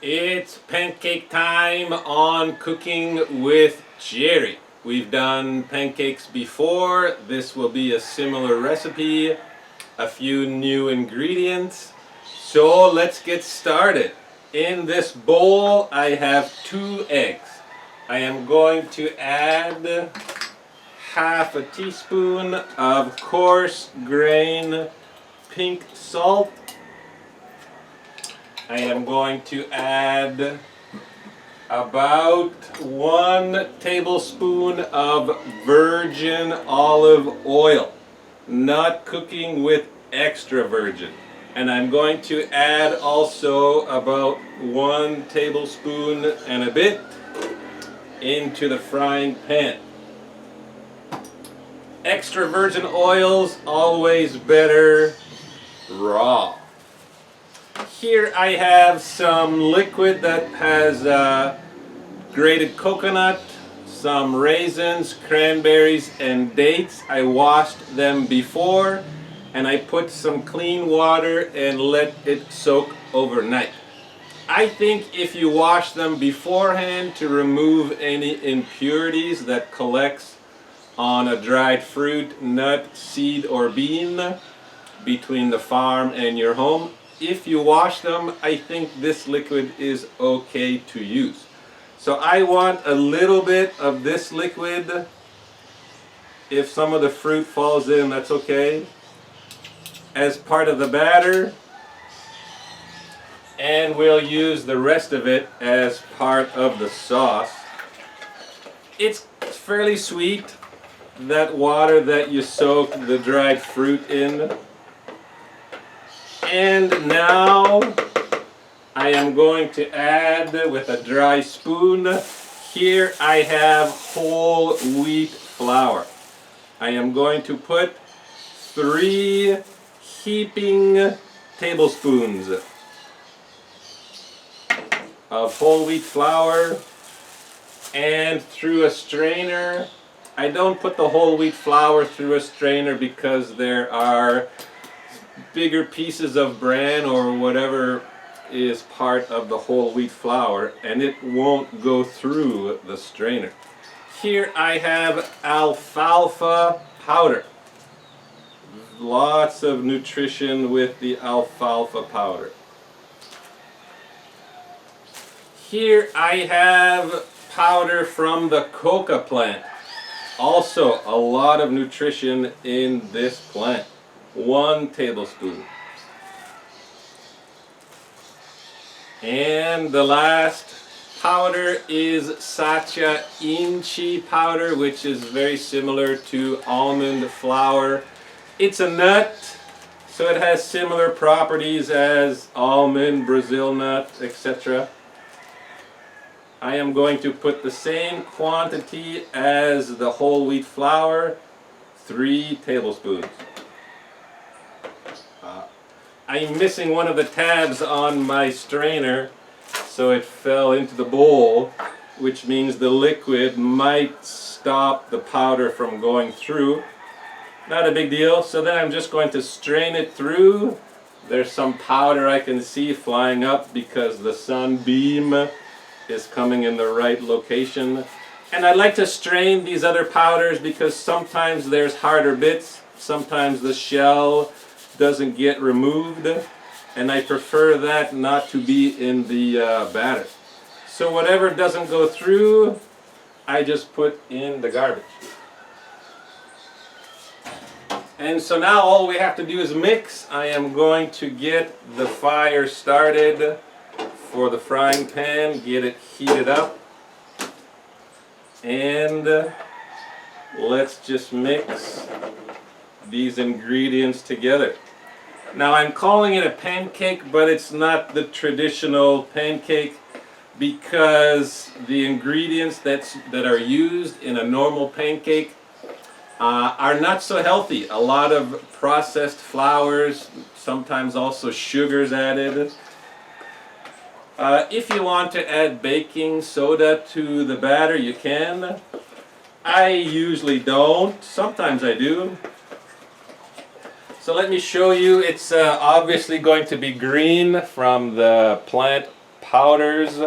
It's pancake time on Cooking with Gerry. We've done pancakes before. This will be a similar recipe, a few new ingredients. So let's get started. In this bowl I have 2 eggs. I am going to add half a teaspoon of coarse grain pink salt. I am going to add about 1 tablespoon of virgin olive oil, not cooking with extra virgin. And I'm going to add also about 1 tablespoon and a bit into the frying pan. Extra virgin oils always better raw. Here I have some liquid that has grated coconut, some raisins, cranberries, and dates. I washed them before and I put some clean water and let it soak overnight. I think if you wash them beforehand to remove any impurities that collects on a dried fruit, nut, seed, or bean between the farm and your home, if you wash them, I think this liquid is okay to use. So I want a little bit of this liquid. If some of the fruit falls in, that's okay. As part of the batter. And we'll use the rest of it as part of the sauce. It's fairly sweet, that water that you soak the dried fruit in. And now I am going to add with a dry spoon. Here I have whole wheat flour. I am going to put 3 heaping tablespoons of whole wheat flour, and through a strainer. I don't put the whole wheat flour through a strainer because there are bigger pieces of bran or whatever is part of the whole wheat flour, and it won't go through the strainer. Here I have alfalfa powder. Lots of nutrition with the alfalfa powder. Here I have powder from the coca plant. Also a lot of nutrition in this plant. 1 tablespoon. And the last powder is sacha inchi powder, which is very similar to almond flour. It's a nut, so it has similar properties as almond, Brazil nut, etc. I am going to put the same quantity as the whole wheat flour, 3 tablespoons. I'm missing one of the tabs on my strainer, so it fell into the bowl, which means the liquid might stop the powder from going through. Not a big deal. So then I'm just going to strain it through. There's some powder I can see flying up because the sunbeam is coming in the right location. And I like to strain these other powders because sometimes there's harder bits, sometimes the shell doesn't get removed, and I prefer that not to be in the batter. So whatever doesn't go through, I just put in the garbage. And so now all we have to do is mix. I am going to get the fire started for the frying pan, get it heated up, and let's just mix these ingredients together. Now I'm calling it a pancake, but it's not the traditional pancake because the ingredients that are used in a normal pancake are not so healthy. A lot of processed flours, sometimes also sugars added. If you want to add baking soda to the batter, you can. I usually don't. Sometimes I do. So let me show you. It's obviously going to be green from the plant powders.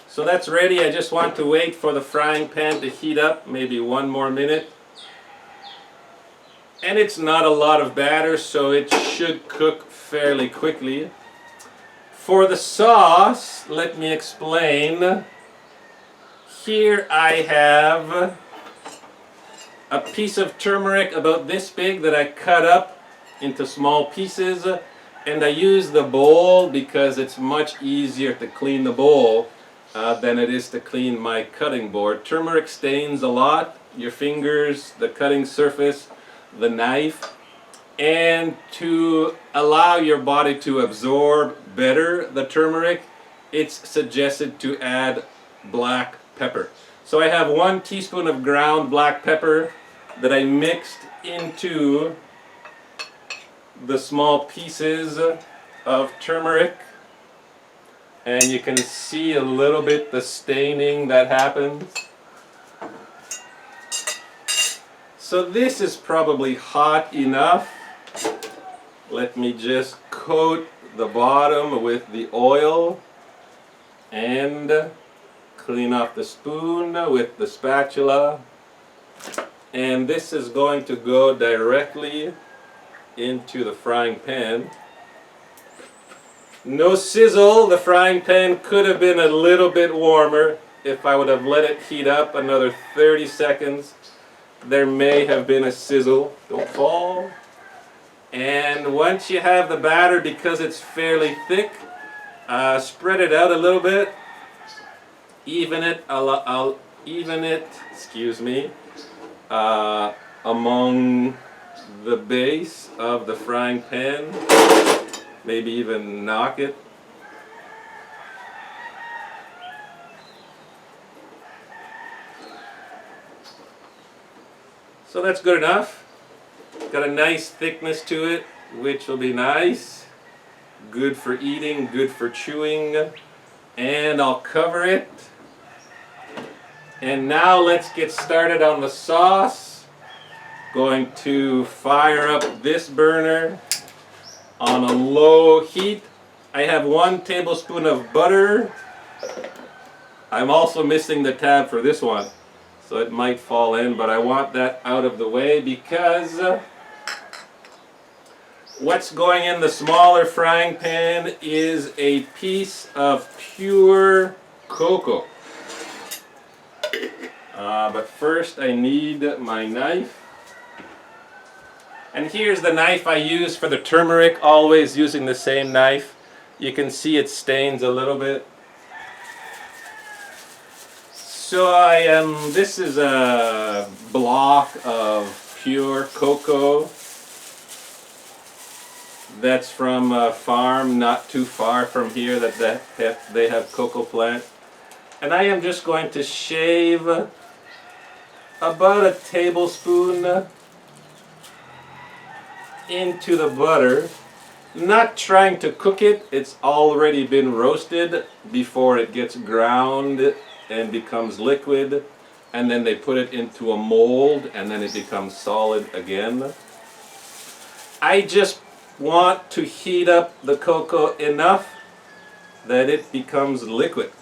So that's ready. I just want to wait for the frying pan to heat up, maybe 1 more minute. And it's not a lot of batter, so it should cook fairly quickly. For the sauce, let me explain. Here I have a piece of turmeric about this big that I cut up into small pieces, and I use the bowl because it's much easier to clean the bowl than it is to clean my cutting board. Turmeric stains a lot, your fingers, the cutting surface, the knife, and to allow your body to absorb better the turmeric, it's suggested to add black pepper. So I have 1 teaspoon of ground black pepper that I mixed into the small pieces of turmeric, and you can see a little bit the staining that happens. So this is probably hot enough. Let me just coat the bottom with the oil and clean off the spoon with the spatula. And this is going to go directly into the frying pan. No sizzle. The frying pan could have been a little bit warmer. If I would have let it heat up another 30 seconds, there may have been a sizzle. Don't fall. And once you have the batter, because it's fairly thick, spread it out a little bit. I'll even it, excuse me, among the base of the frying pan. Maybe even knock it. So that's good enough. Got a nice thickness to it, which will be nice. Good for eating, good for chewing. And I'll cover it. And now let's get started on the sauce. Going to fire up this burner on a low heat. I have 1 tablespoon of butter. I'm also missing the tab for this one, so it might fall in, but I want that out of the way because what's going in the smaller frying pan is a piece of pure cocoa. But first I need my knife. And here's the knife I use for the turmeric, always using the same knife. You can see it stains a little bit. So this is a block of pure cocoa that's from a farm not too far from here that they have cocoa plant. And I am just going to shave about a tablespoon into the butter, not trying to cook it. It's already been roasted before it gets ground and becomes liquid, and then they put it into a mold and then it becomes solid again. I just want to heat up the cocoa enough that it becomes liquid.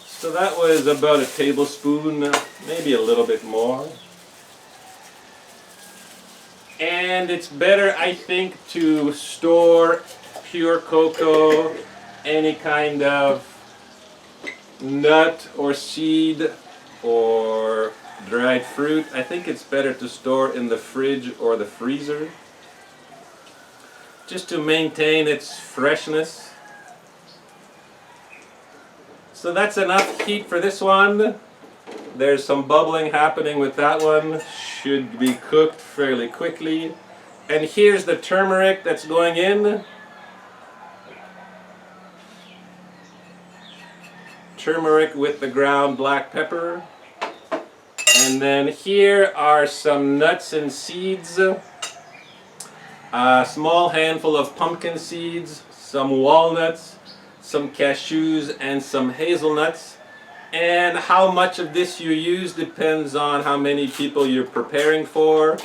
So that was about a tablespoon, maybe a little bit more. And it's better, I think, to store pure cocoa, any kind of nut or seed or dried fruit. I think it's better to store in the fridge or the freezer, just to maintain its freshness. So that's enough heat for this one. There's some bubbling happening with that one. Should be cooked fairly quickly. And here's the turmeric that's going in. Turmeric with the ground black pepper. And then here are some nuts and seeds. A small handful of pumpkin seeds, some walnuts, some cashews, and some hazelnuts. And how much of this you use depends on how many people you're preparing for,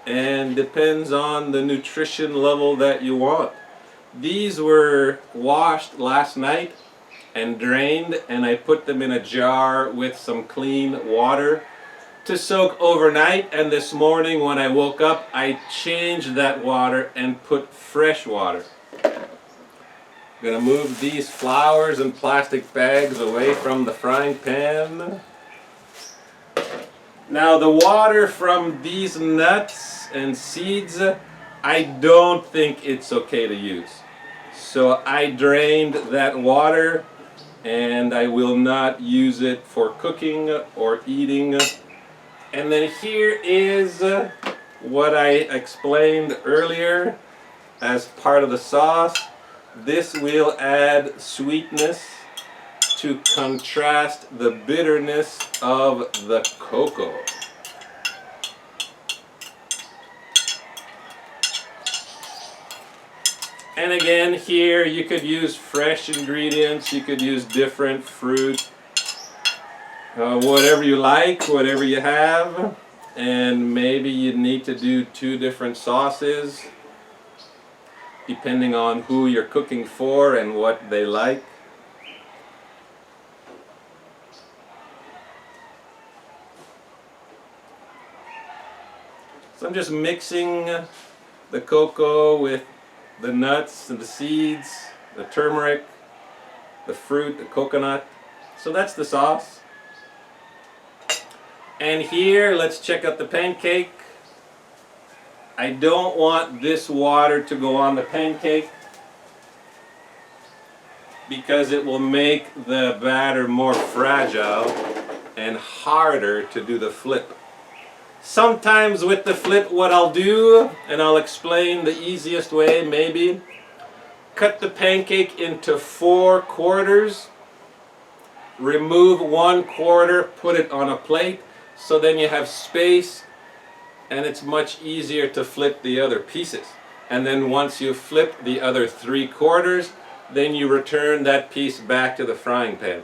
and depends on the nutrition level that you want. These were washed last night and drained, and I put them in a jar with some clean water to soak overnight, and this morning when I woke up I changed that water and put fresh water. I'm going to move these flours and plastic bags away from the frying pan. Now the water from these nuts and seeds, I don't think it's okay to use. So I drained that water and I will not use it for cooking or eating. And then here is what I explained earlier as part of the sauce. This will add sweetness to contrast the bitterness of the cocoa. And again, here you could use fresh ingredients, you could use different fruit, whatever you like, whatever you have. And maybe you need to do 2 different sauces depending on who you're cooking for and what they like. So I'm just mixing the cocoa with the nuts and the seeds, the turmeric, the fruit, the coconut. So that's the sauce. And here, let's check out the pancake. I don't want this water to go on the pancake because it will make the batter more fragile and harder to do the flip. Sometimes with the flip what I'll do, and I'll explain the easiest way maybe, cut the pancake into 4 quarters, remove 1 quarter, put it on a plate, so then you have space and it's much easier to flip the other pieces. And then once you flip the other 3 quarters, then you return that piece back to the frying pan.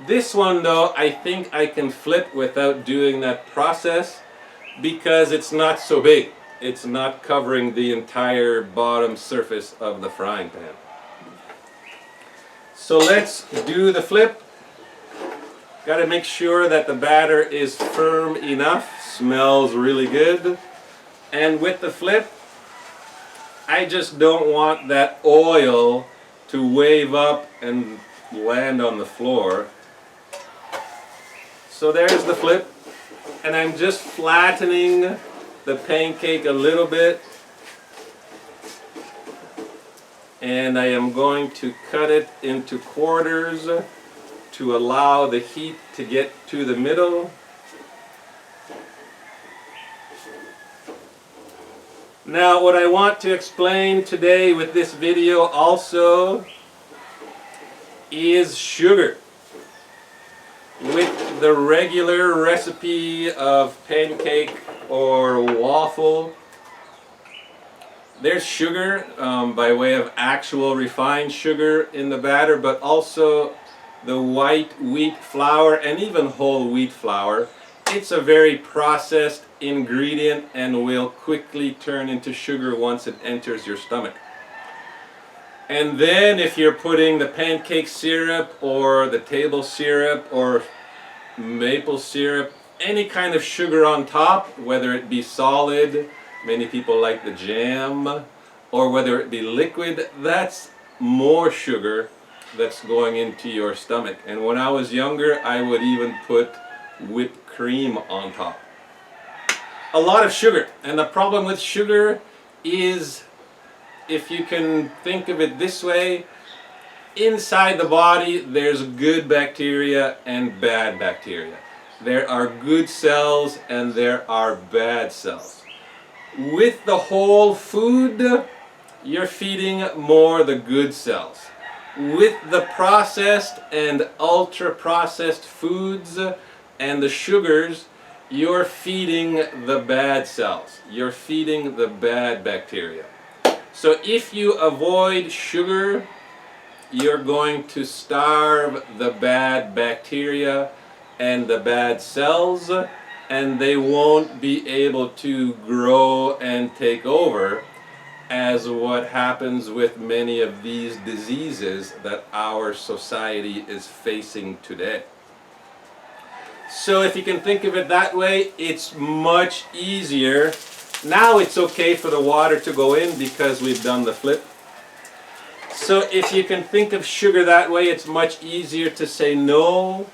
This one though, I think I can flip without doing that process because it's not so big. It's not covering the entire bottom surface of the frying pan. So let's do the flip. Got to make sure that the batter is firm enough. Smells really good. And with the flip, I just don't want that oil to wave up and land on the floor. So there's the flip. And I'm just flattening the pancake a little bit. And I am going to cut it into quarters to allow the heat to get to the middle. Now what I want to explain today with this video also is sugar. With the regular recipe of pancake or waffle, there's sugar by way of actual refined sugar in the batter, but also the white wheat flour and even whole wheat flour. It's a very processed ingredient and will quickly turn into sugar once it enters your stomach. And then if you're putting the pancake syrup or the table syrup or maple syrup, any kind of sugar on top, whether it be solid, many people like the jam, or whether it be liquid, that's more sugar that's going into your stomach. And when I was younger, I would even put whipped cream on top. A lot of sugar. And the problem with sugar is, if you can think of it this way, inside the body there's good bacteria and bad bacteria. There are good cells and there are bad cells. With the whole food, you're feeding more the good cells. With the processed and ultra processed foods and the sugars, you're feeding the bad cells. You're feeding the bad bacteria. So if you avoid sugar you're going to starve the bad bacteria and the bad cells, and they won't be able to grow and take over, as what happens with many of these diseases that our society is facing today. So if you can think of it that way, it's much easier. Now it's okay for the water to go in because we've done the flip. So if you can think of sugar that way, it's much easier to say no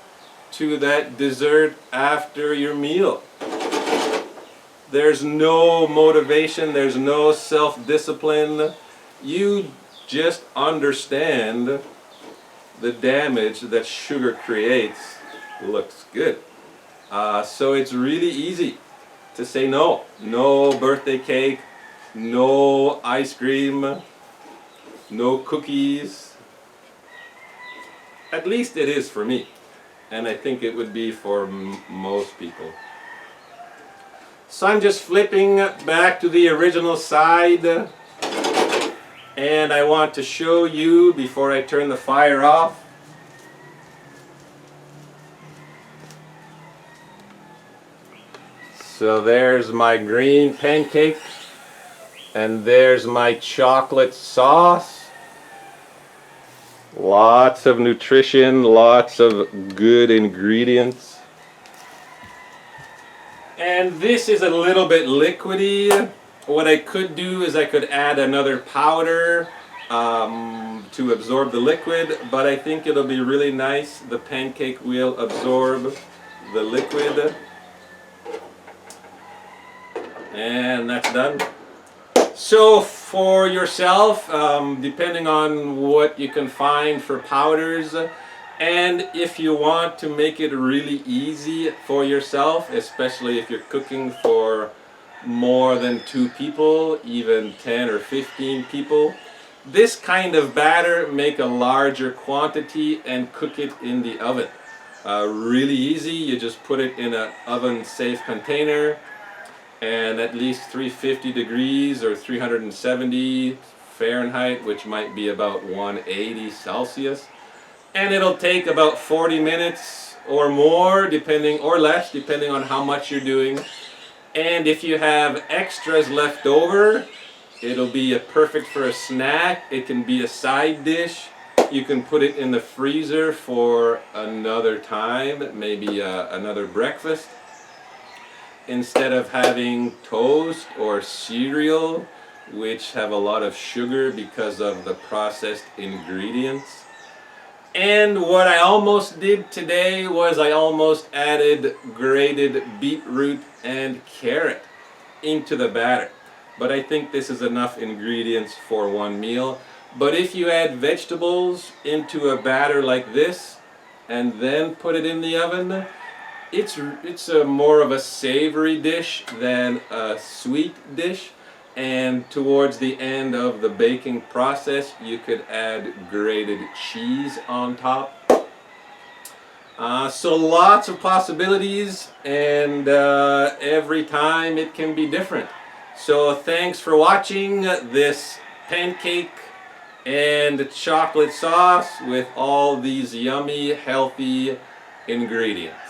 to that dessert after your meal. There's no motivation, there's no self-discipline. You just understand the damage that sugar creates. Looks good. So it's really easy to say no. No birthday cake, no ice cream, no cookies. At least it is for me. And I think it would be for most people. So I'm just flipping back to the original side. And I want to show you before I turn the fire off. So there's my green pancake, and there's my chocolate sauce. Lots of nutrition, lots of good ingredients. And this is a little bit liquidy. What I could do is I could add another powder to absorb the liquid, but I think it'll be really nice. The pancake will absorb the liquid. And that's done. So for yourself, depending on what you can find for powders, and if you want to make it really easy for yourself, especially if you're cooking for more than 2 people, even 10 or 15 people, this kind of batter, make a larger quantity and cook it in the oven. Really easy. You just put it in an oven safe container, and at least 350 degrees or 370 Fahrenheit, which might be about 180 Celsius. And it'll take about 40 minutes or more, depending, or less, depending on how much you're doing. And if you have extras left over, it'll be perfect for a snack. It can be a side dish. You can put it in the freezer for another time, maybe another breakfast. Instead of having toast or cereal, which have a lot of sugar because of the processed ingredients. And what I almost did today was I almost added grated beetroot and carrot into the batter. But I think this is enough ingredients for one meal. But if you add vegetables into a batter like this and then put it in the oven, it's a more of a savory dish than a sweet dish. And towards the end of the baking process, you could add grated cheese on top. So lots of possibilities, and every time it can be different. So thanks for watching this pancake and chocolate sauce with all these yummy, healthy ingredients.